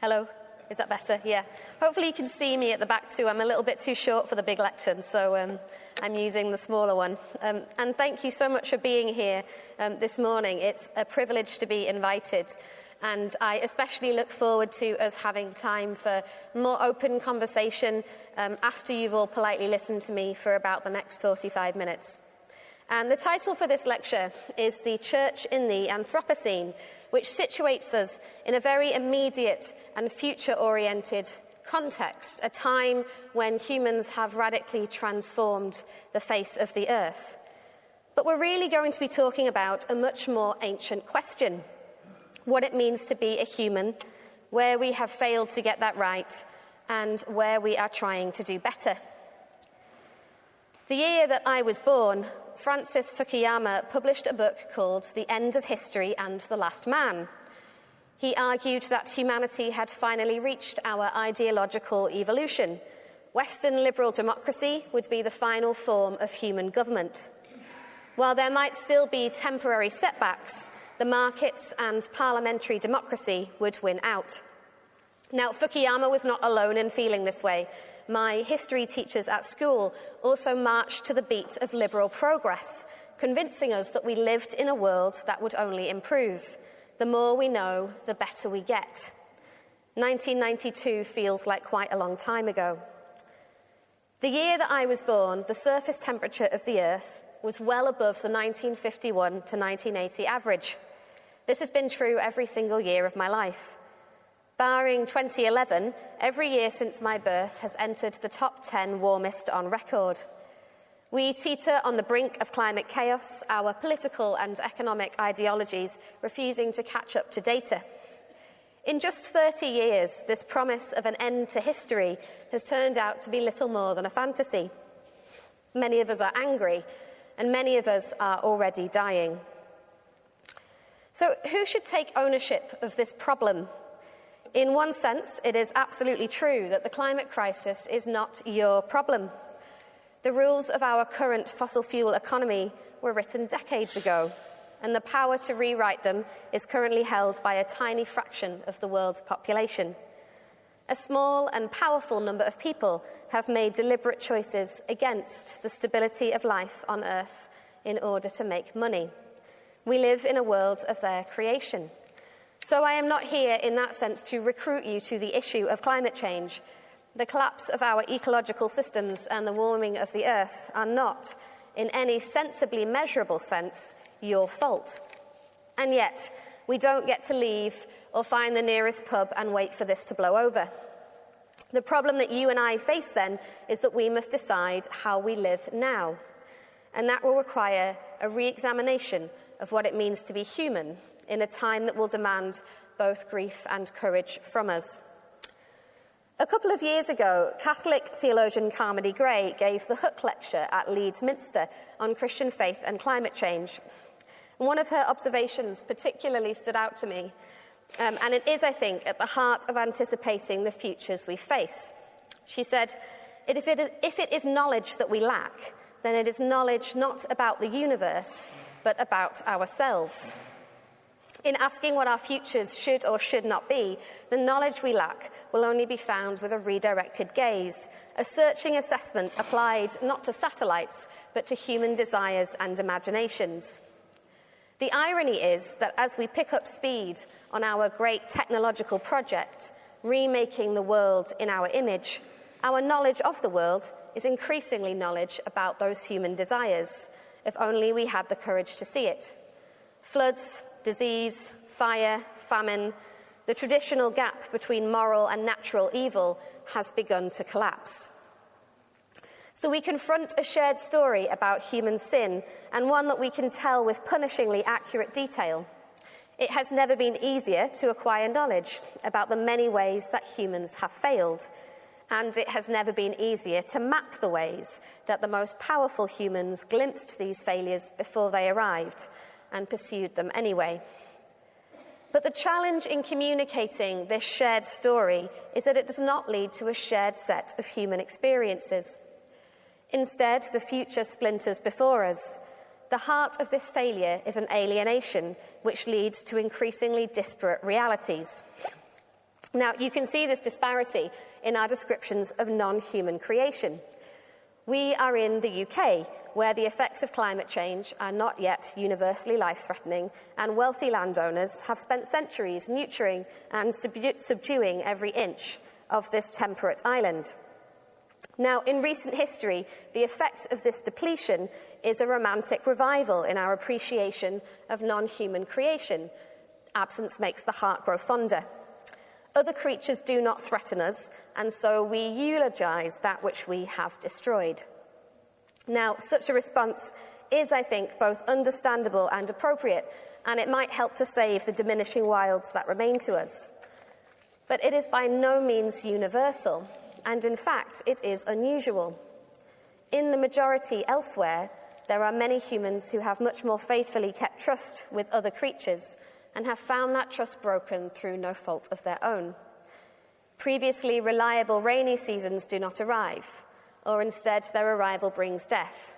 Hello, is that better? Yeah. Hopefully you can see me at the back too. I'm a little bit too short for the big lectern, so I'm using the smaller one. And thank you so much for being here this morning. It's a privilege to be invited. And I especially look forward to us having time for more open conversation after you've all politely listened to me for about the next 45 minutes. And the title for this lecture is The Church in the Anthropocene, which situates us in a very immediate and future-oriented context, a time when humans have radically transformed the face of the earth. But we're really going to be talking about a much more ancient question: what it means to be a human, where we have failed to get that right, and where we are trying to do better. The year that I was born, Francis Fukuyama published a book called The End of History and the Last Man. He argued that humanity had finally reached our ideological evolution. Western liberal democracy would be the final form of human government. While there might still be temporary setbacks, the markets and parliamentary democracy would win out. Now, Fukuyama was not alone in feeling this way. My history teachers at school also marched to the beat of liberal progress, convincing us that we lived in a world that would only improve. The more we know, the better we get. 1992 feels like quite a long time ago. The year that I was born, the surface temperature of the Earth was well above the 1951 to 1980 average. This has been true every single year of my life. Barring 2011, every year since my birth has entered the top 10 warmest on record. We teeter on the brink of climate chaos, our political and economic ideologies refusing to catch up to data. In just 30 years, this promise of an end to history has turned out to be little more than a fantasy. Many of us are angry, and many of us are already dying. So who should take ownership of this problem? In one sense, it is absolutely true that the climate crisis is not your problem. The rules of our current fossil fuel economy were written decades ago, and the power to rewrite them is currently held by a tiny fraction of the world's population. A small and powerful number of people have made deliberate choices against the stability of life on Earth in order to make money. We live in a world of their creation. So I am not here in that sense to recruit you to the issue of climate change. The collapse of our ecological systems and the warming of the Earth are not, in any sensibly measurable sense, your fault. And yet, we don't get to leave or find the nearest pub and wait for this to blow over. The problem that you and I face then is that we must decide how we live now. And that will require a re-examination of what it means to be human in a time that will demand both grief and courage from us. A couple of years ago, Catholic theologian Carmody Gray gave the Hook Lecture at Leeds Minster on Christian faith and climate change. And one of her observations particularly stood out to me, and it is, I think, at the heart of anticipating the futures we face. She said, if it is knowledge that we lack, then it is knowledge not about the universe, but about ourselves. In asking what our futures should or should not be, the knowledge we lack will only be found with a redirected gaze, a searching assessment applied not to satellites, but to human desires and imaginations. The irony is that as we pick up speed on our great technological project, remaking the world in our image, our knowledge of the world is increasingly knowledge about those human desires, if only we had the courage to see it. Floods, disease, fire, famine, the traditional gap between moral and natural evil has begun to collapse. So we confront a shared story about human sin, and one that we can tell with punishingly accurate detail. It has never been easier to acquire knowledge about the many ways that humans have failed, and it has never been easier to map the ways that the most powerful humans glimpsed these failures before they arrived, and pursued them anyway. But the challenge in communicating this shared story is that it does not lead to a shared set of human experiences. Instead, the future splinters before us. The heart of this failure is an alienation which leads to increasingly disparate realities. Now, you can see this disparity in our descriptions of non-human creation. We are in the UK, where the effects of climate change are not yet universally life-threatening, and wealthy landowners have spent centuries nurturing and subduing every inch of this temperate island. Now, in recent history, the effect of this depletion is a romantic revival in our appreciation of non-human creation. Absence makes the heart grow fonder. Other creatures do not threaten us, and so we eulogize that which we have destroyed. Now, such a response is, I think, both understandable and appropriate, and it might help to save the diminishing wilds that remain to us. But it is by no means universal, and in fact, it is unusual. In the majority elsewhere, there are many humans who have much more faithfully kept trust with other creatures and have found that trust broken through no fault of their own. Previously reliable rainy seasons do not arrive, or instead their arrival brings death.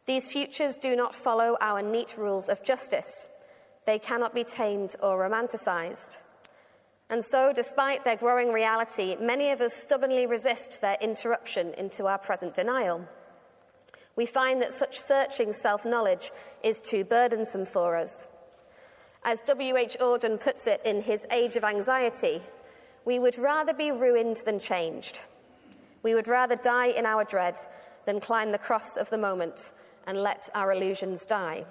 These futures do not follow our neat rules of justice. They cannot be tamed or romanticized. And so, despite their growing reality, many of us stubbornly resist their interruption into our present denial. We find that such searching self-knowledge is too burdensome for us. As W.H. Auden puts it in his Age of Anxiety, we would rather be ruined than changed. We would rather die in our dread than climb the cross of the moment and let our illusions die.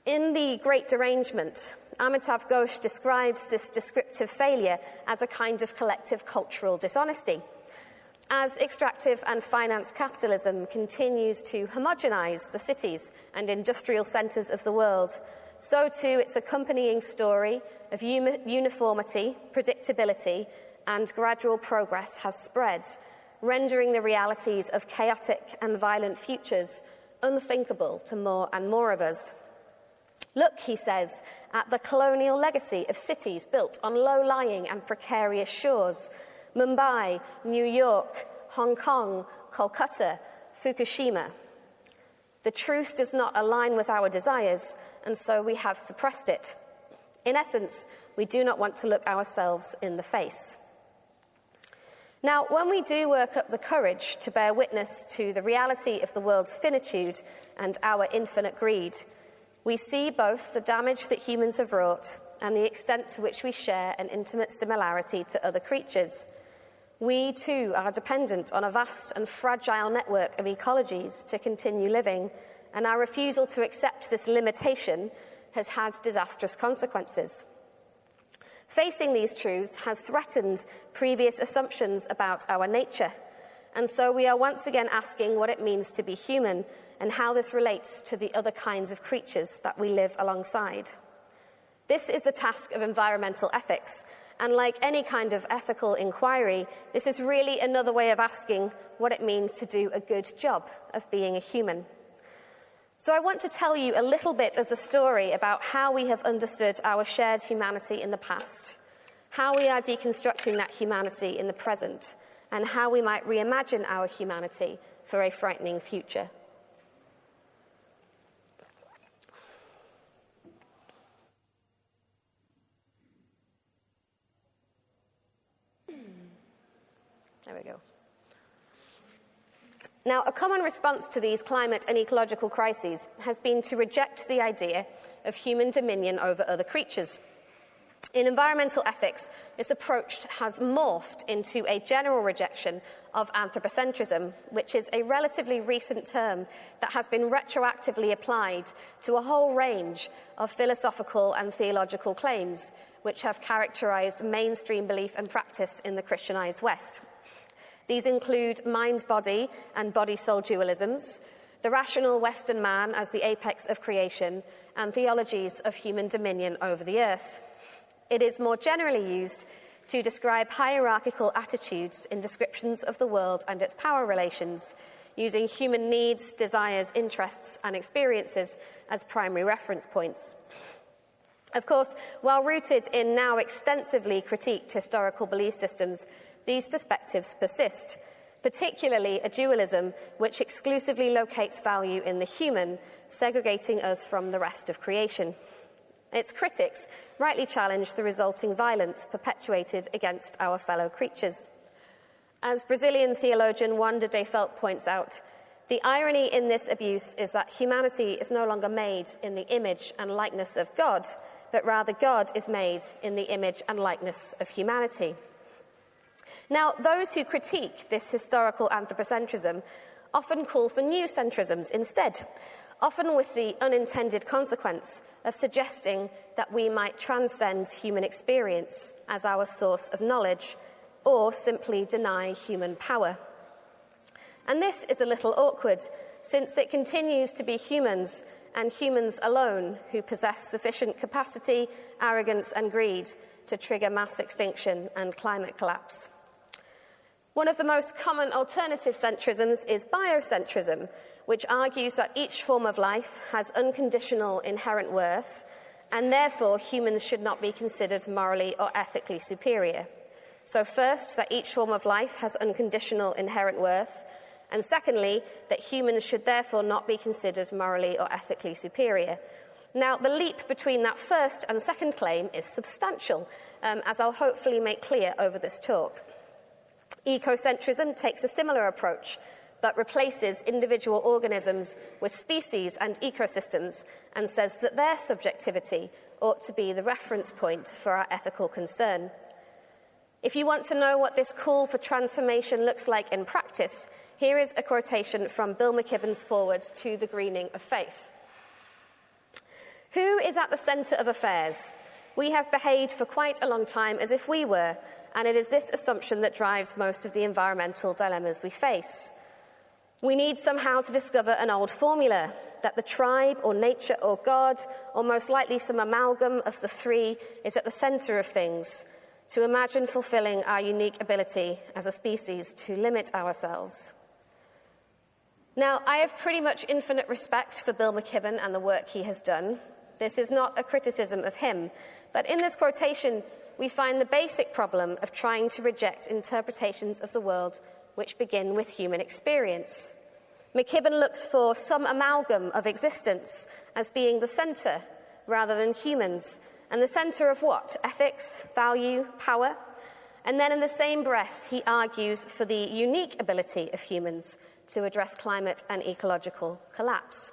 In The Great Derangement, Amitav Ghosh describes this descriptive failure as a kind of collective cultural dishonesty. As extractive and finance capitalism continues to homogenize the cities and industrial centres of the world, so too its accompanying story of uniformity, predictability, and gradual progress has spread, rendering the realities of chaotic and violent futures unthinkable to more and more of us. Look, he says, at the colonial legacy of cities built on low-lying and precarious shores: Mumbai, New York, Hong Kong, Kolkata, Fukushima. The truth does not align with our desires, and so we have suppressed it. In essence, we do not want to look ourselves in the face. Now, when we do work up the courage to bear witness to the reality of the world's finitude and our infinite greed, we see both the damage that humans have wrought and the extent to which we share an intimate similarity to other creatures. We, too, are dependent on a vast and fragile network of ecologies to continue living, and our refusal to accept this limitation has had disastrous consequences. Facing these truths has threatened previous assumptions about our nature, and so we are once again asking what it means to be human and how this relates to the other kinds of creatures that we live alongside. This is the task of environmental ethics, and like any kind of ethical inquiry, this is really another way of asking what it means to do a good job of being a human. So I want to tell you a little bit of the story about how we have understood our shared humanity in the past, how we are deconstructing that humanity in the present, and how we might reimagine our humanity for a frightening future. There we go. Now, a common response to these climate and ecological crises has been to reject the idea of human dominion over other creatures. In environmental ethics, this approach has morphed into a general rejection of anthropocentrism, which is a relatively recent term that has been retroactively applied to a whole range of philosophical and theological claims which have characterized mainstream belief and practice in the Christianized West. These include mind-body and body-soul dualisms, the rational Western man as the apex of creation, and theologies of human dominion over the earth. It is more generally used to describe hierarchical attitudes in descriptions of the world and its power relations, using human needs, desires, interests, and experiences as primary reference points. Of course, while rooted in now extensively critiqued historical belief systems, these perspectives persist, particularly a dualism which exclusively locates value in the human, segregating us from the rest of creation. Its critics rightly challenge the resulting violence perpetuated against our fellow creatures. As Brazilian theologian Wanda de Felt points out, the irony in this abuse is that humanity is no longer made in the image and likeness of God, but rather God is made in the image and likeness of humanity. Now, those who critique this historical anthropocentrism often call for new centrisms instead, often with the unintended consequence of suggesting that we might transcend human experience as our source of knowledge, or simply deny human power. And this is a little awkward, since it continues to be humans and humans alone who possess sufficient capacity, arrogance, and greed to trigger mass extinction and climate collapse. One of the most common alternative centrisms is biocentrism, which argues that each form of life has unconditional inherent worth, and therefore humans should not be considered morally or ethically superior. So first, that each form of life has unconditional inherent worth, and secondly, that humans should therefore not be considered morally or ethically superior. Now, the leap between that first and second claim is substantial, as I'll hopefully make clear over this talk. Ecocentrism takes a similar approach, but replaces individual organisms with species and ecosystems and says that their subjectivity ought to be the reference point for our ethical concern. If you want to know what this call for transformation looks like in practice, here is a quotation from Bill McKibben's foreword to The Greening of Faith. Who is at the centre of affairs? We have behaved for quite a long time as if we were, and it is this assumption that drives most of the environmental dilemmas we face. We need somehow to discover an old formula, that the tribe or nature or God, or most likely some amalgam of the three, is at the centre of things, to imagine fulfilling our unique ability as a species to limit ourselves. Now, I have pretty much infinite respect for Bill McKibben and the work he has done. This is not a criticism of him, but in this quotation, we find the basic problem of trying to reject interpretations of the world which begin with human experience. McKibben looks for some amalgam of existence as being the centre rather than humans, and the centre of what? Ethics, value, power? And then in the same breath, he argues for the unique ability of humans to address climate and ecological collapse.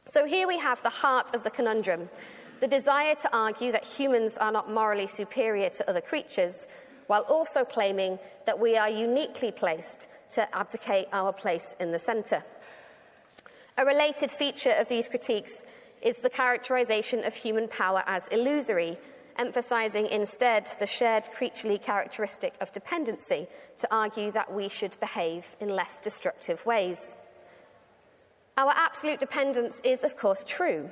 So here we have the heart of the conundrum, the desire to argue that humans are not morally superior to other creatures, while also claiming that we are uniquely placed to abdicate our place in the centre. A related feature of these critiques is the characterization of human power as illusory, emphasizing instead the shared creaturely characteristic of dependency to argue that we should behave in less destructive ways. Our absolute dependence is, of course, true,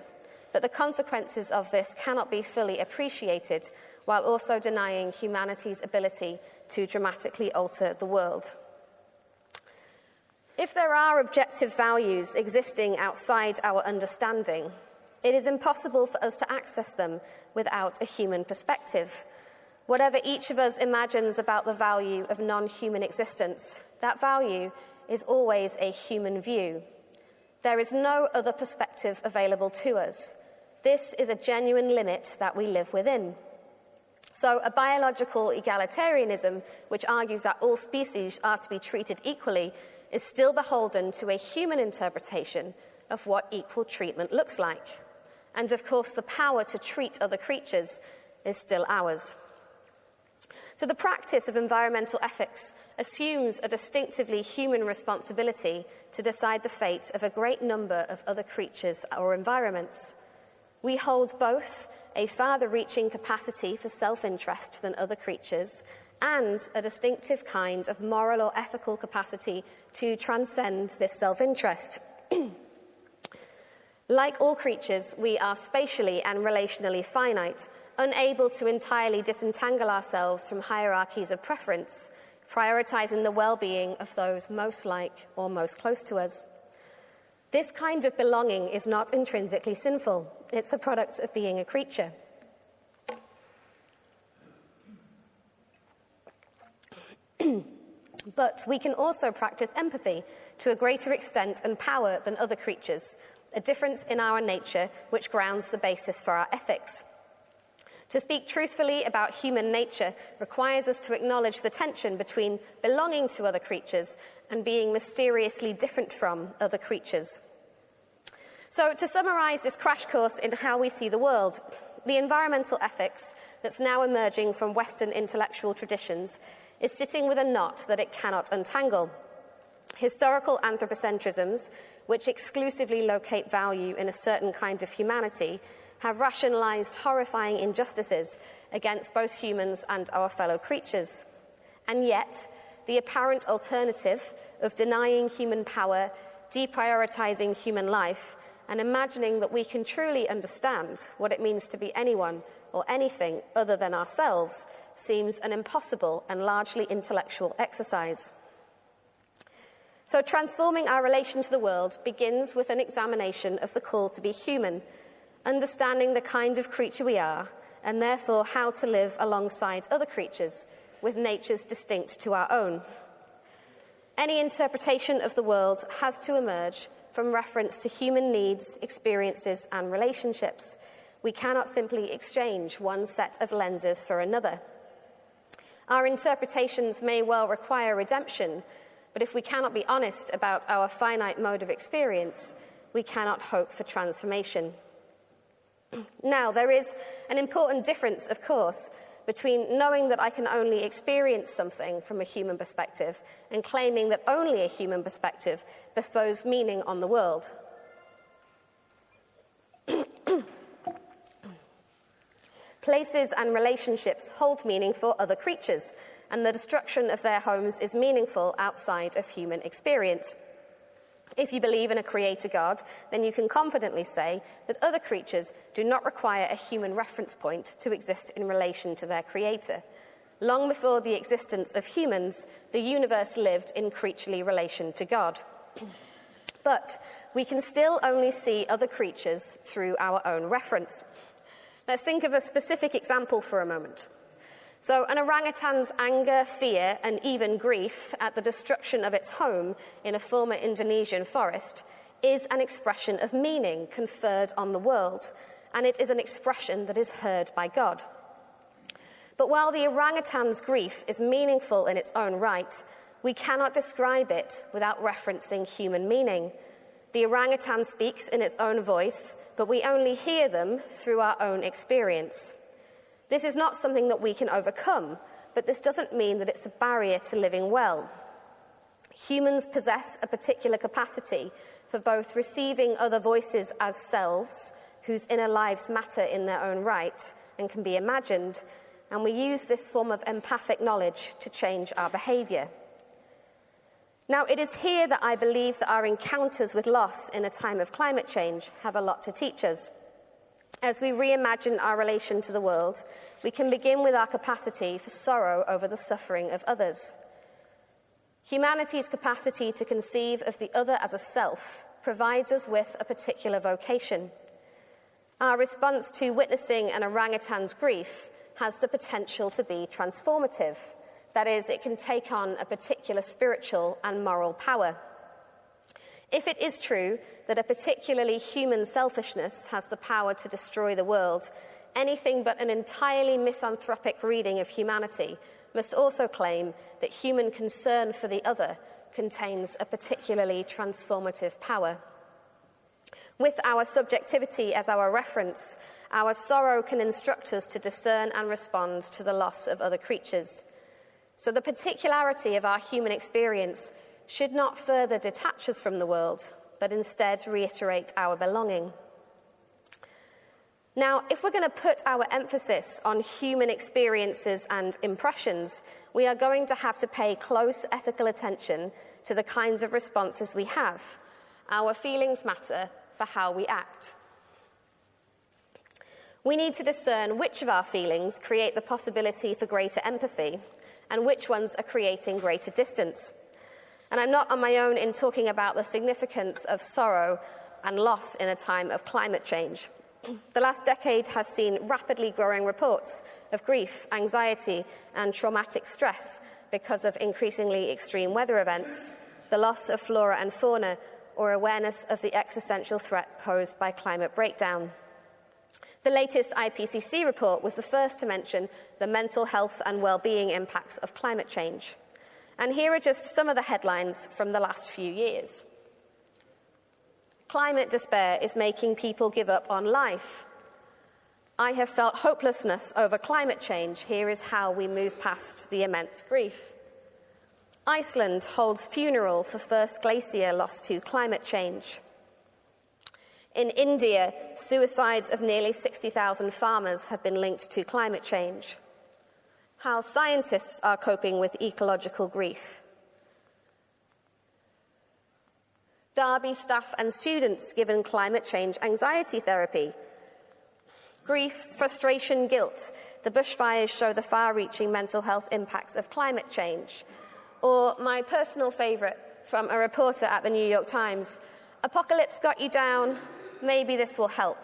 but the consequences of this cannot be fully appreciated while also denying humanity's ability to dramatically alter the world. If there are objective values existing outside our understanding, it is impossible for us to access them without a human perspective. Whatever each of us imagines about the value of non-human existence, that value is always a human view. There is no other perspective available to us. This is a genuine limit that we live within. So a biological egalitarianism, which argues that all species are to be treated equally, is still beholden to a human interpretation of what equal treatment looks like. And of course, the power to treat other creatures is still ours. So the practice of environmental ethics assumes a distinctively human responsibility to decide the fate of a great number of other creatures or environments. We hold both a farther-reaching capacity for self-interest than other creatures and a distinctive kind of moral or ethical capacity to transcend this self-interest. Like all creatures, we are spatially and relationally finite, unable to entirely disentangle ourselves from hierarchies of preference, prioritizing the well-being of those most like or most close to us. This kind of belonging is not intrinsically sinful. It's a product of being a creature. But we can also practice empathy to a greater extent and power than other creatures, a difference in our nature which grounds the basis for our ethics. To speak truthfully about human nature requires us to acknowledge the tension between belonging to other creatures and being mysteriously different from other creatures. So, to summarize this crash course in how we see the world, the environmental ethics that's now emerging from Western intellectual traditions is sitting with a knot that it cannot untangle. Historical anthropocentrisms, which exclusively locate value in a certain kind of humanity, have rationalized horrifying injustices against both humans and our fellow creatures. And yet, the apparent alternative of denying human power, deprioritizing human life, and imagining that we can truly understand what it means to be anyone or anything other than ourselves seems an impossible and largely intellectual exercise. So transforming our relation to the world begins with an examination of the call to be human, understanding the kind of creature we are, and therefore how to live alongside other creatures with natures distinct to our own. Any interpretation of the world has to emerge from reference to human needs, experiences, and relationships. We cannot simply exchange one set of lenses for another. Our interpretations may well require redemption, but if we cannot be honest about our finite mode of experience, we cannot hope for transformation. Now, there is an important difference, of course, between knowing that I can only experience something from a human perspective and claiming that only a human perspective bestows meaning on the world. Places and relationships hold meaning for other creatures, and the destruction of their homes is meaningful outside of human experience. If you believe in a creator God, then you can confidently say that other creatures do not require a human reference point to exist in relation to their creator. Long before the existence of humans, the universe lived in creaturely relation to God. But we can still only see other creatures through our own reference. Let's think of a specific example for a moment. So an orangutan's anger, fear, and even grief at the destruction of its home in a former Indonesian forest is an expression of meaning conferred on the world, and it is an expression that is heard by God. But while the orangutan's grief is meaningful in its own right, we cannot describe it without referencing human meaning. The orangutan speaks in its own voice, but we only hear them through our own experience. This is not something that we can overcome, but this doesn't mean that it's a barrier to living well. Humans possess a particular capacity for both receiving other voices as selves, whose inner lives matter in their own right and can be imagined, and we use this form of empathic knowledge to change our behavior. Now, it is here that I believe that our encounters with loss in a time of climate change have a lot to teach us. As we reimagine our relation to the world, we can begin with our capacity for sorrow over the suffering of others. Humanity's capacity to conceive of the other as a self provides us with a particular vocation. Our response to witnessing an orangutan's grief has the potential to be transformative. That is, it can take on a particular spiritual and moral power. If it is true that a particularly human selfishness has the power to destroy the world, anything but an entirely misanthropic reading of humanity must also claim that human concern for the other contains a particularly transformative power. With our subjectivity as our reference, our sorrow can instruct us to discern and respond to the loss of other creatures. So the particularity of our human experience should not further detach us from the world, but instead reiterate our belonging. Now, if we're going to put our emphasis on human experiences and impressions, we are going to have to pay close ethical attention to the kinds of responses we have. Our feelings matter for how we act. We need to discern which of our feelings create the possibility for greater empathy and which ones are creating greater distance. And I'm not on my own in talking about the significance of sorrow and loss in a time of climate change. The last decade has seen rapidly growing reports of grief, anxiety, and traumatic stress because of increasingly extreme weather events, the loss of flora and fauna, or awareness of the existential threat posed by climate breakdown. The latest IPCC report was the first to mention the mental health and well-being impacts of climate change. And here are just some of the headlines from the last few years. Climate despair is making people give up on life. I have felt hopelessness over climate change. Here is how we move past the immense grief. Iceland holds funeral for first glacier lost to climate change. In India, suicides of nearly 60,000 farmers have been linked to climate change. How scientists are coping with ecological grief. Derby staff and students given climate change anxiety therapy. Grief, frustration, guilt. The bushfires show the far-reaching mental health impacts of climate change. Or my personal favourite from a reporter at the New York Times, apocalypse got you down, maybe this will help.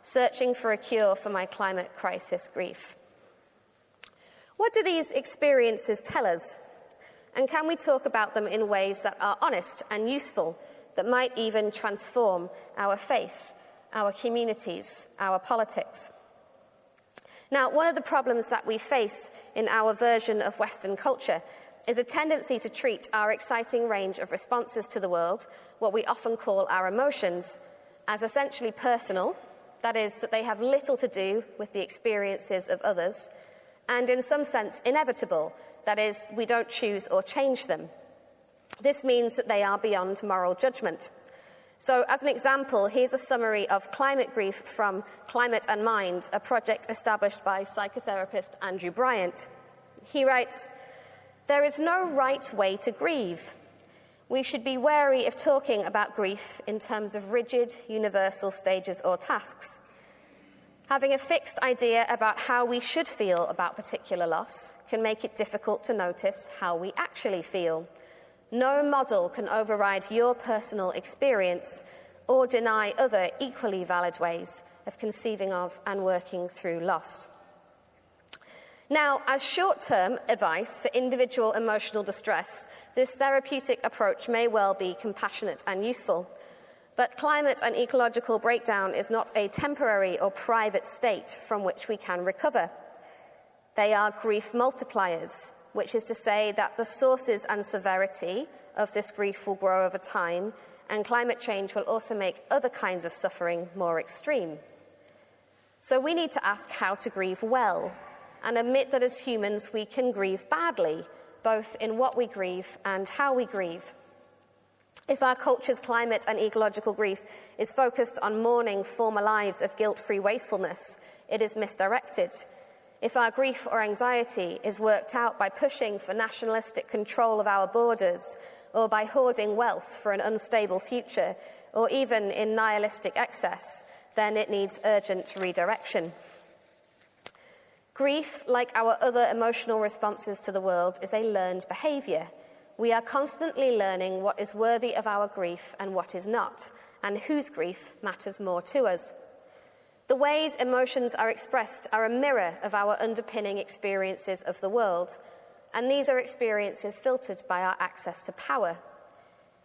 Searching for a cure for my climate crisis grief. What do these experiences tell us? And can we talk about them in ways that are honest and useful, that might even transform our faith, our communities, our politics? Now, one of the problems that we face in our version of Western culture is a tendency to treat our exciting range of responses to the world, what we often call our emotions, as essentially personal, that is, that they have little to do with the experiences of others, and in some sense inevitable, that is, we don't choose or change them. This means that they are beyond moral judgment. So, as an example, here's a summary of climate grief from Climate and Mind, a project established by psychotherapist Andrew Bryant. He writes, "There is no right way to grieve. We should be wary of talking about grief in terms of rigid, universal stages or tasks. Having a fixed idea about how we should feel about particular loss can make it difficult to notice how we actually feel. No model can override your personal experience or deny other equally valid ways of conceiving of and working through loss." Now, as short-term advice for individual emotional distress, this therapeutic approach may well be compassionate and useful. But climate and ecological breakdown is not a temporary or private state from which we can recover. They are grief multipliers, which is to say that the sources and severity of this grief will grow over time, and climate change will also make other kinds of suffering more extreme. So we need to ask how to grieve well, and admit that as humans we can grieve badly, both in what we grieve and how we grieve. If our culture's climate and ecological grief is focused on mourning former lives of guilt-free wastefulness, it is misdirected. If our grief or anxiety is worked out by pushing for nationalistic control of our borders, or by hoarding wealth for an unstable future, or even in nihilistic excess, then it needs urgent redirection. Grief, like our other emotional responses to the world, is a learned behaviour. We are constantly learning what is worthy of our grief and what is not, and whose grief matters more to us. The ways emotions are expressed are a mirror of our underpinning experiences of the world, and these are experiences filtered by our access to power.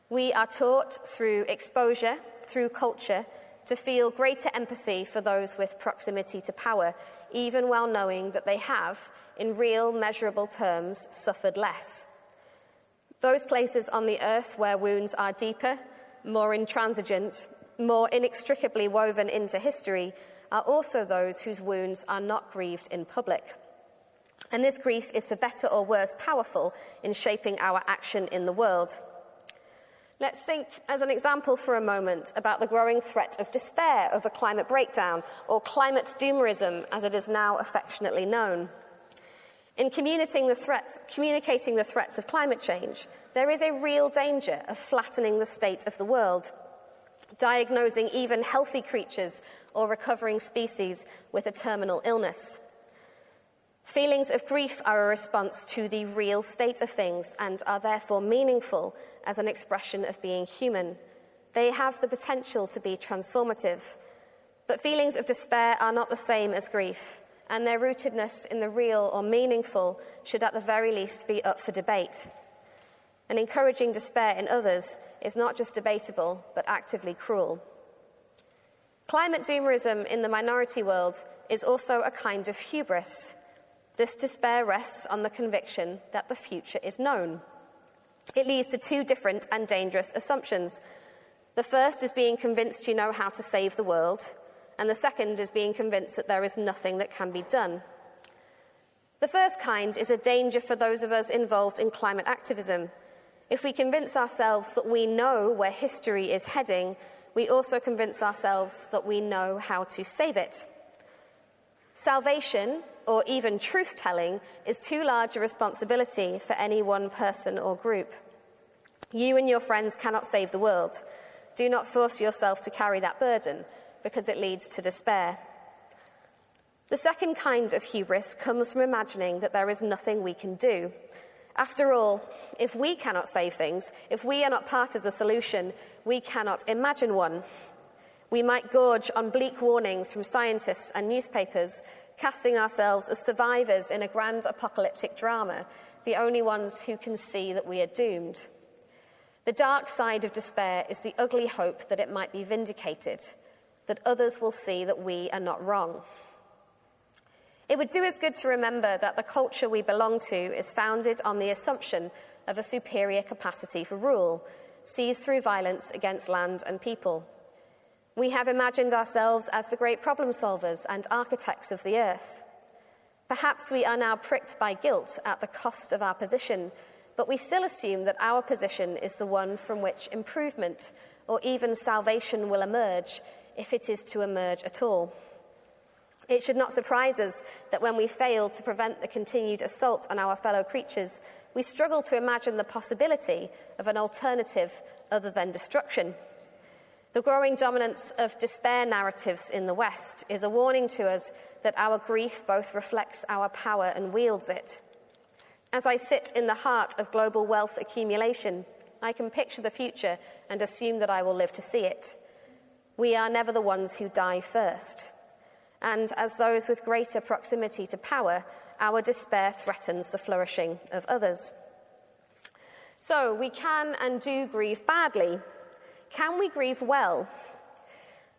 We are taught through exposure, through culture, to feel greater empathy for those with proximity to power, even while knowing that they have, in real, measurable terms, suffered less. Those places on the earth where wounds are deeper, more intransigent, more inextricably woven into history, are also those whose wounds are not grieved in public. And this grief is, for better or worse, powerful in shaping our action in the world. Let's think, as an example for a moment, about the growing threat of despair over climate breakdown, or climate doomerism, as it is now affectionately known. In communicating the threats of climate change, there is a real danger of flattening the state of the world, diagnosing even healthy creatures or recovering species with a terminal illness. Feelings of grief are a response to the real state of things and are therefore meaningful as an expression of being human. They have the potential to be transformative. But feelings of despair are not the same as grief, and their rootedness in the real or meaningful should at the very least be up for debate. And encouraging despair in others is not just debatable, but actively cruel. Climate doomerism in the minority world is also a kind of hubris. This despair rests on the conviction that the future is known. It leads to two different and dangerous assumptions. The first is being convinced you know how to save the world, and the second is being convinced that there is nothing that can be done. The first kind is a danger for those of us involved in climate activism. If we convince ourselves that we know where history is heading, we also convince ourselves that we know how to save it. Salvation, or even truth-telling, is too large a responsibility for any one person or group. You and your friends cannot save the world. Do not force yourself to carry that burden, because it leads to despair. The second kind of hubris comes from imagining that there is nothing we can do. After all, if we cannot save things, if we are not part of the solution, we cannot imagine one. We might gorge on bleak warnings from scientists and newspapers, casting ourselves as survivors in a grand apocalyptic drama, the only ones who can see that we are doomed. The dark side of despair is the ugly hope that it might be vindicated, that others will see that we are not wrong. It would do us good to remember that the culture we belong to is founded on the assumption of a superior capacity for rule, seized through violence against land and people. We have imagined ourselves as the great problem solvers and architects of the earth. Perhaps we are now pricked by guilt at the cost of our position, but we still assume that our position is the one from which improvement or even salvation will emerge, if it is to emerge at all. It should not surprise us that when we fail to prevent the continued assault on our fellow creatures, we struggle to imagine the possibility of an alternative other than destruction. The growing dominance of despair narratives in the West is a warning to us that our grief both reflects our power and wields it. As I sit in the heart of global wealth accumulation, I can picture the future and assume that I will live to see it. We are never the ones who die first. And as those with greater proximity to power, our despair threatens the flourishing of others. So we can and do grieve badly. Can we grieve well?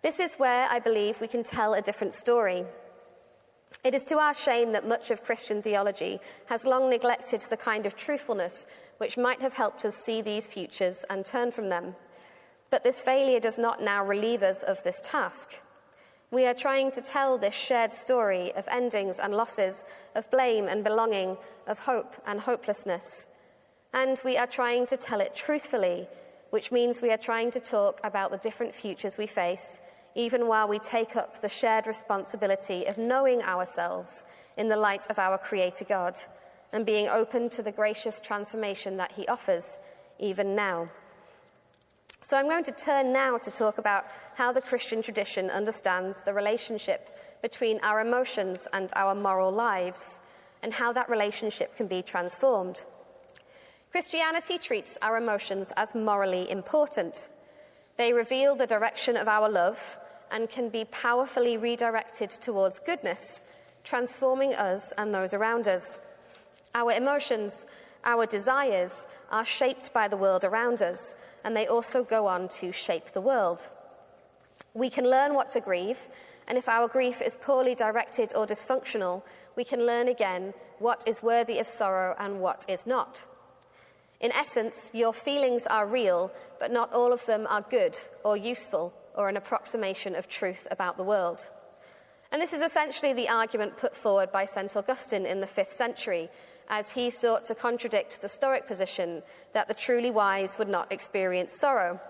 This is where I believe we can tell a different story. It is to our shame that much of Christian theology has long neglected the kind of truthfulness which might have helped us see these futures and turn from them. But this failure does not now relieve us of this task. We are trying to tell this shared story of endings and losses, of blame and belonging, of hope and hopelessness. And we are trying to tell it truthfully, which means we are trying to talk about the different futures we face, even while we take up the shared responsibility of knowing ourselves in the light of our Creator God and being open to the gracious transformation that He offers, even now. So I'm going to turn now to talk about how the Christian tradition understands the relationship between our emotions and our moral lives, and how that relationship can be transformed. Christianity treats our emotions as morally important. They reveal the direction of our love and can be powerfully redirected towards goodness, transforming us and those around us. Our emotions, our desires, are shaped by the world around us, and they also go on to shape the world. We can learn what to grieve, and if our grief is poorly directed or dysfunctional, we can learn again what is worthy of sorrow and what is not. In essence, your feelings are real, but not all of them are good or useful or an approximation of truth about the world. And this is essentially the argument put forward by St. Augustine in the 5th century, as he sought to contradict the Stoic position that the truly wise would not experience sorrow.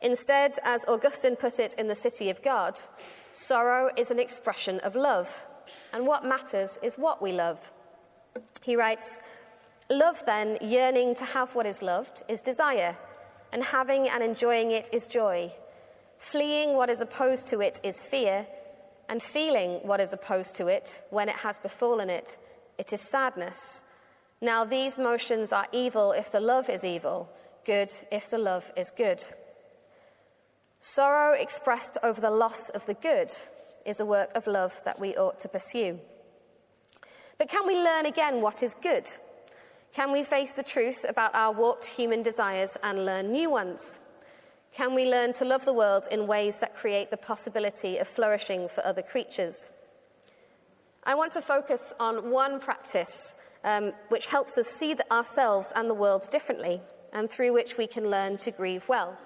Instead, as Augustine put it in The City of God, sorrow is an expression of love, and what matters is what we love. He writes, "Love, then, yearning to have what is loved, is desire, and having and enjoying it is joy. Fleeing what is opposed to it is fear, and feeling what is opposed to it when it has befallen it, it is sadness. Now these motions are evil if the love is evil, good if the love is good." Sorrow expressed over the loss of the good is a work of love that we ought to pursue. But can we learn again what is good? Can we face the truth about our warped human desires and learn new ones? Can we learn to love the world in ways that create the possibility of flourishing for other creatures? I want to focus on one practice which helps us see ourselves and the world differently, and through which we can learn to grieve well.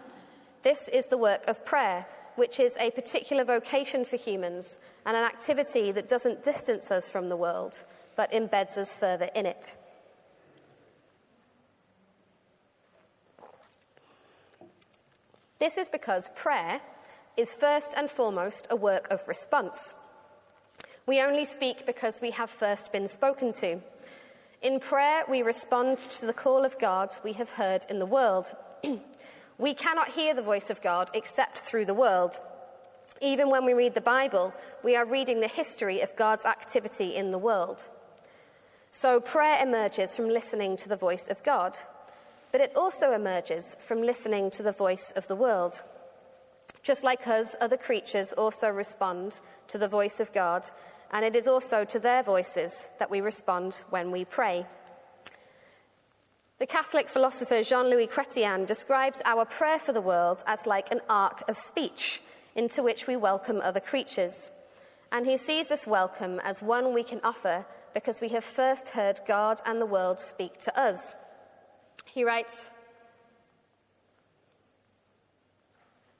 This is the work of prayer, which is a particular vocation for humans and an activity that doesn't distance us from the world, but embeds us further in it. This is because prayer is first and foremost a work of response. We only speak because we have first been spoken to. In prayer, we respond to the call of God we have heard in the world. We cannot hear the voice of God except through the world. Even when we read the Bible, we are reading the history of God's activity in the world. So prayer emerges from listening to the voice of God, but it also emerges from listening to the voice of the world. Just like us, other creatures also respond to the voice of God, and it is also to their voices that we respond when we pray. The Catholic philosopher Jean-Louis Chrétien describes our prayer for the world as like an ark of speech into which we welcome other creatures. And he sees this welcome as one we can offer because we have first heard God and the world speak to us. He writes,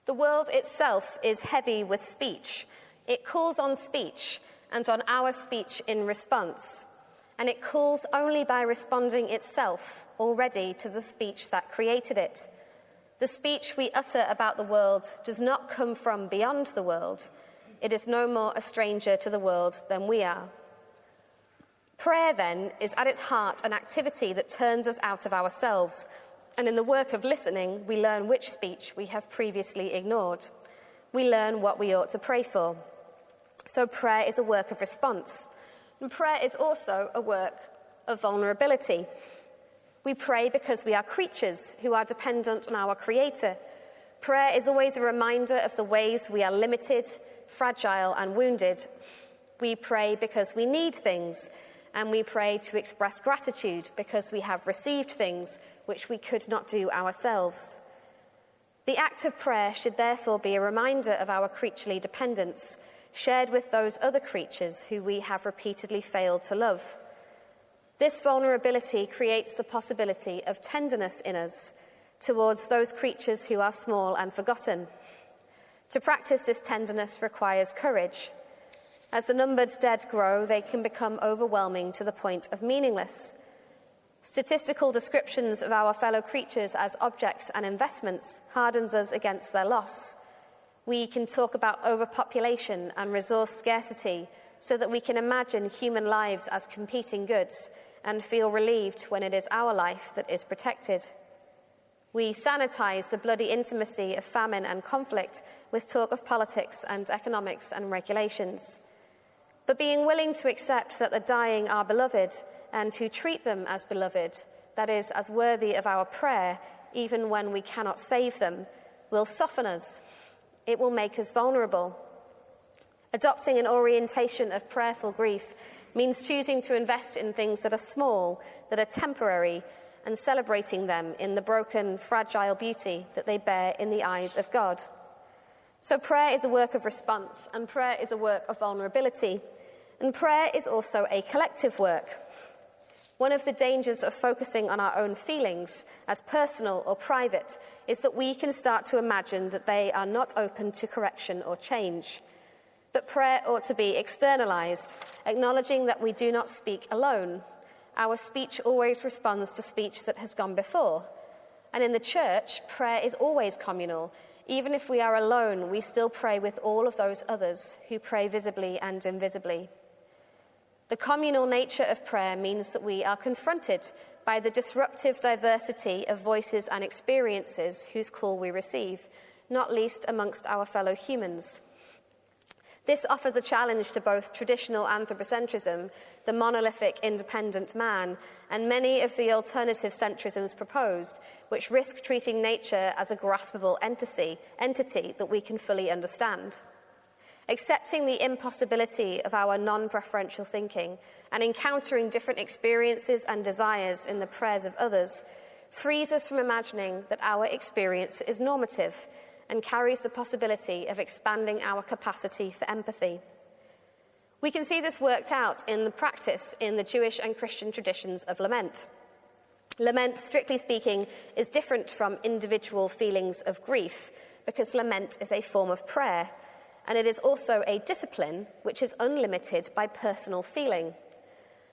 "The world itself is heavy with speech. It calls on speech and on our speech in response. And it calls only by responding itself already to the speech that created it. The speech we utter about the world does not come from beyond the world. It is no more a stranger to the world than we are." Prayer, then, is at its heart an activity that turns us out of ourselves, and in the work of listening, we learn which speech we have previously ignored. We learn what we ought to pray for. So prayer is a work of response, and prayer is also a work of vulnerability. We pray because we are creatures who are dependent on our Creator. Prayer is always a reminder of the ways we are limited, fragile, and wounded. We pray because we need things, and we pray to express gratitude because we have received things which we could not do ourselves. The act of prayer should therefore be a reminder of our creaturely dependence, shared with those other creatures who we have repeatedly failed to love. This vulnerability creates the possibility of tenderness in us towards those creatures who are small and forgotten. To practice this tenderness requires courage. As the numbered dead grow, they can become overwhelming to the point of meaningless. Statistical descriptions of our fellow creatures as objects and investments hardens us against their loss. We can talk about overpopulation and resource scarcity so that we can imagine human lives as competing goods and feel relieved when it is our life that is protected. We sanitize the bloody intimacy of famine and conflict with talk of politics and economics and regulations. But being willing to accept that the dying are beloved and to treat them as beloved, that is, as worthy of our prayer, even when we cannot save them, will soften us. It will make us vulnerable. Adopting an orientation of prayerful grief means choosing to invest in things that are small, that are temporary, and celebrating them in the broken, fragile beauty that they bear in the eyes of God. So prayer is a work of response, and prayer is a work of vulnerability, and prayer is also a collective work. One of the dangers of focusing on our own feelings as personal or private is that we can start to imagine that they are not open to correction or change. But prayer ought to be externalized, acknowledging that we do not speak alone. Our speech always responds to speech that has gone before. And in the church, prayer is always communal. Even if we are alone, we still pray with all of those others who pray visibly and invisibly. The communal nature of prayer means that we are confronted by the disruptive diversity of voices and experiences whose call we receive, not least amongst our fellow humans. This offers a challenge to both traditional anthropocentrism, the monolithic independent man, and many of the alternative centrisms proposed, which risk treating nature as a graspable entity that we can fully understand. Accepting the impossibility of our non-preferential thinking and encountering different experiences and desires in the prayers of others frees us from imagining that our experience is normative and carries the possibility of expanding our capacity for empathy. We can see this worked out in the practice in the Jewish and Christian traditions of lament. Lament, strictly speaking, is different from individual feelings of grief because lament is a form of prayer, and it is also a discipline which is unlimited by personal feeling.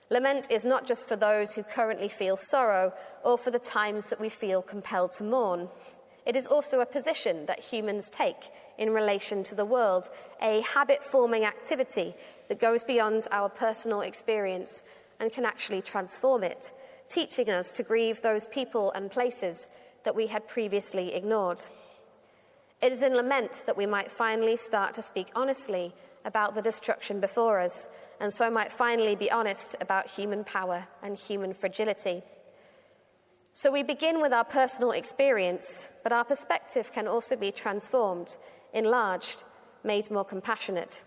Lament is not just for those who currently feel sorrow or for the times that we feel compelled to mourn. It is also a position that humans take in relation to the world, a habit-forming activity that goes beyond our personal experience and can actually transform it, teaching us to grieve those people and places that we had previously ignored. It is in lament that we might finally start to speak honestly about the destruction before us, and so might finally be honest about human power and human fragility. So we begin with our personal experience, but our perspective can also be transformed, enlarged, made more compassionate.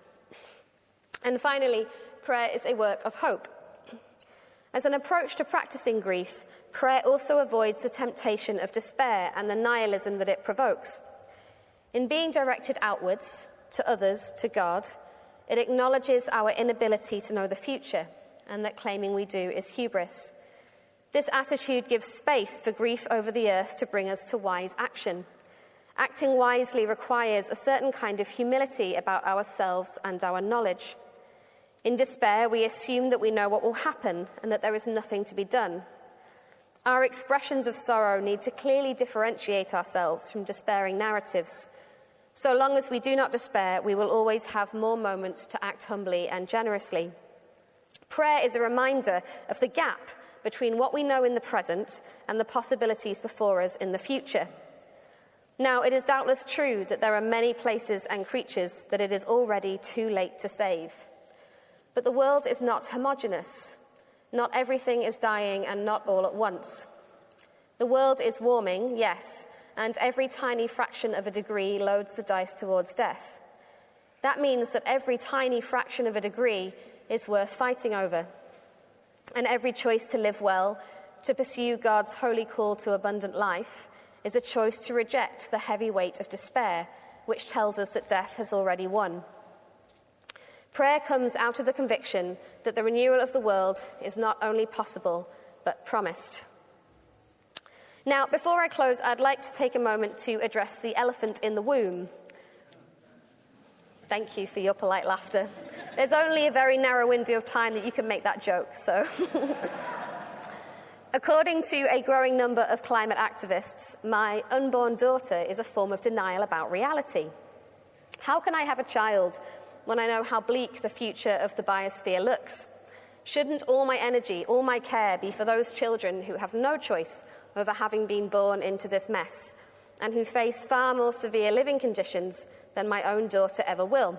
And finally, prayer is a work of hope. As an approach to practicing grief, prayer also avoids the temptation of despair and the nihilism that it provokes. In being directed outwards, to others, to God, it acknowledges our inability to know the future, and that claiming we do is hubris. This attitude gives space for grief over the earth to bring us to wise action. Acting wisely requires a certain kind of humility about ourselves and our knowledge. In despair, we assume that we know what will happen and that there is nothing to be done. Our expressions of sorrow need to clearly differentiate ourselves from despairing narratives. So long as we do not despair, we will always have more moments to act humbly and generously. Prayer is a reminder of the gap between what we know in the present and the possibilities before us in the future. Now, it is doubtless true that there are many places and creatures that it is already too late to save. But the world is not homogeneous. Not everything is dying and not all at once. The world is warming, yes, and every tiny fraction of a degree loads the dice towards death. That means that every tiny fraction of a degree is worth fighting over. And every choice to live well, to pursue God's holy call to abundant life, is a choice to reject the heavy weight of despair, which tells us that death has already won. Prayer comes out of the conviction that the renewal of the world is not only possible, but promised. Now, before I close, I'd like to take a moment to address the elephant in the womb. Thank you for your polite laughter. There's only a very narrow window of time that you can make that joke, so. According to a growing number of climate activists, my unborn daughter is a form of denial about reality. How can I have a child when I know how bleak the future of the biosphere looks? Shouldn't all my energy, all my care be for those children who have no choice over having been born into this mess and who face far more severe living conditions than my own daughter ever will?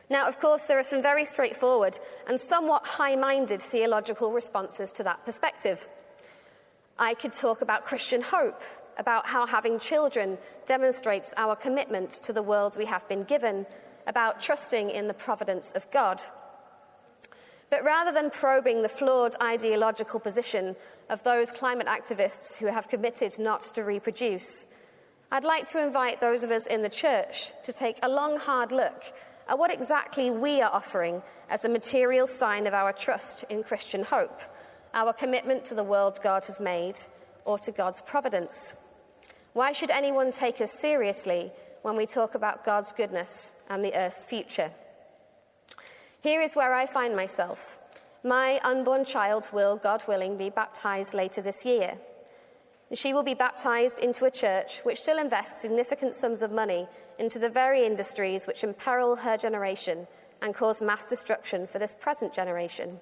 Now, of course, there are some very straightforward and somewhat high-minded theological responses to that perspective. I could talk about Christian hope, about how having children demonstrates our commitment to the world we have been given, about trusting in the providence of God. But rather than probing the flawed ideological position of those climate activists who have committed not to reproduce, I'd like to invite those of us in the church to take a long, hard look at what exactly we are offering as a material sign of our trust in Christian hope, our commitment to the world God has made, or to God's providence. Why should anyone take us seriously when we talk about God's goodness and the earth's future? Here is where I find myself. My unborn child will, God willing, be baptized later this year. She will be baptized into a church which still invests significant sums of money into the very industries which imperil her generation and cause mass destruction for this present generation.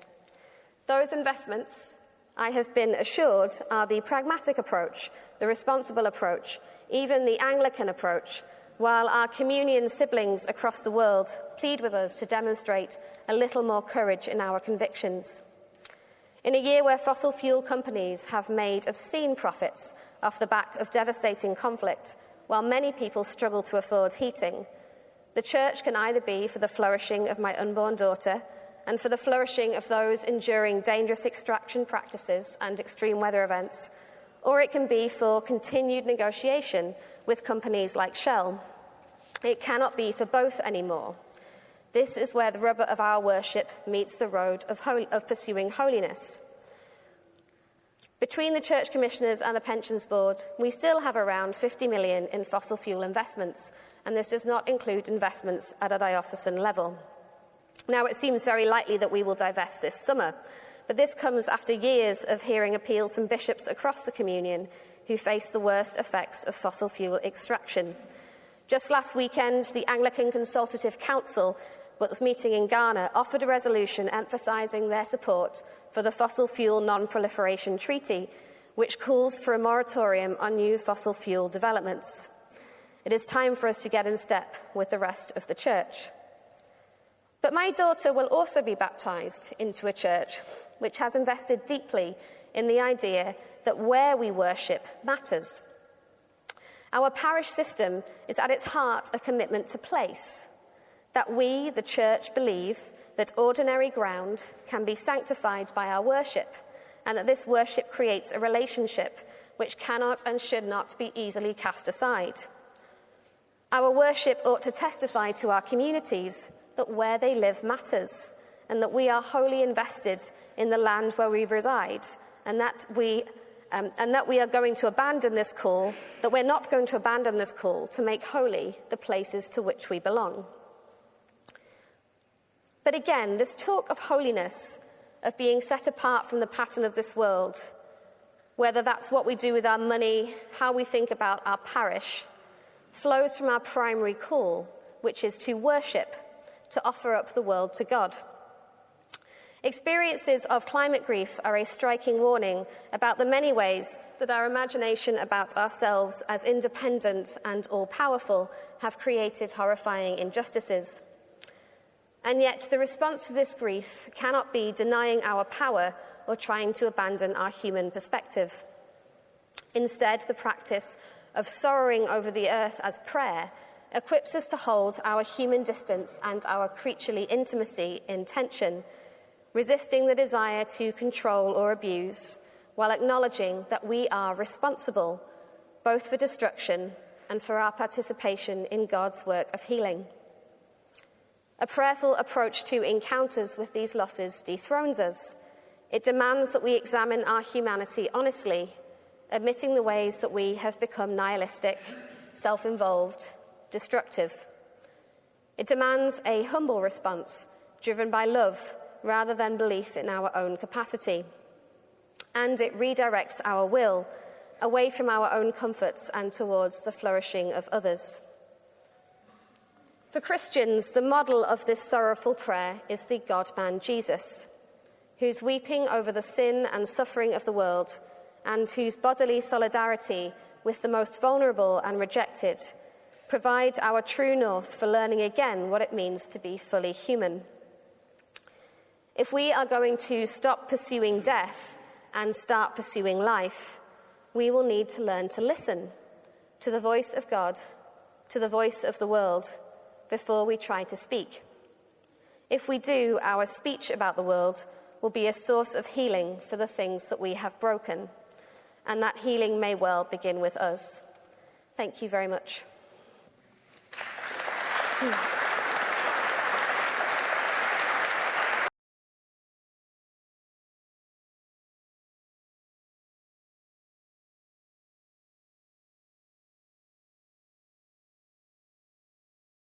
Those investments, I have been assured, are the pragmatic approach, the responsible approach, even the Anglican approach, while our communion siblings across the world plead with us to demonstrate a little more courage in our convictions. In a year where fossil fuel companies have made obscene profits off the back of devastating conflict, while many people struggle to afford heating, the church can either be for the flourishing of my unborn daughter and for the flourishing of those enduring dangerous extraction practices and extreme weather events, or it can be for continued negotiation with companies like Shell. It cannot be for both anymore. This is where the rubber of our worship meets the road of pursuing holiness. Between the church commissioners and the pensions board, we still have around 50 million in fossil fuel investments, and this does not include investments at a diocesan level. Now, it seems very likely that we will divest this summer, but this comes after years of hearing appeals from bishops across the communion who face the worst effects of fossil fuel extraction. Just last weekend, the Anglican Consultative Council, which was meeting in Ghana, offered a resolution emphasising their support for the Fossil Fuel Non-Proliferation Treaty, which calls for a moratorium on new fossil fuel developments. It is time for us to get in step with the rest of the church. But my daughter will also be baptised into a church which has invested deeply in the idea that where we worship matters. Our parish system is at its heart a commitment to place, that we, the church, believe that ordinary ground can be sanctified by our worship, and that this worship creates a relationship which cannot and should not be easily cast aside. Our worship ought to testify to our communities that where they live matters, and that we are wholly invested in the land where we reside, and that we are going to abandon this call, that we're not going to abandon this call to make holy the places to which we belong. But again, this talk of holiness, of being set apart from the pattern of this world, whether that's what we do with our money, how we think about our parish, flows from our primary call, which is to worship, to offer up the world to God. Experiences of climate grief are a striking warning about the many ways that our imagination about ourselves as independent and all-powerful have created horrifying injustices. And yet the response to this grief cannot be denying our power or trying to abandon our human perspective. Instead, the practice of sorrowing over the earth as prayer equips us to hold our human distance and our creaturely intimacy in tension, resisting the desire to control or abuse, while acknowledging that we are responsible both for destruction and for our participation in God's work of healing. A prayerful approach to encounters with these losses dethrones us. It demands that we examine our humanity honestly, admitting the ways that we have become nihilistic, self-involved, destructive. It demands a humble response, driven by love rather than belief in our own capacity. And it redirects our will away from our own comforts and towards the flourishing of others. For Christians, the model of this sorrowful prayer is the God-man Jesus, whose weeping over the sin and suffering of the world and whose bodily solidarity with the most vulnerable and rejected provide our true north for learning again what it means to be fully human. If we are going to stop pursuing death and start pursuing life, we will need to learn to listen to the voice of God, to the voice of the world, before we try to speak. If we do, our speech about the world will be a source of healing for the things that we have broken, and that healing may well begin with us. Thank you very much.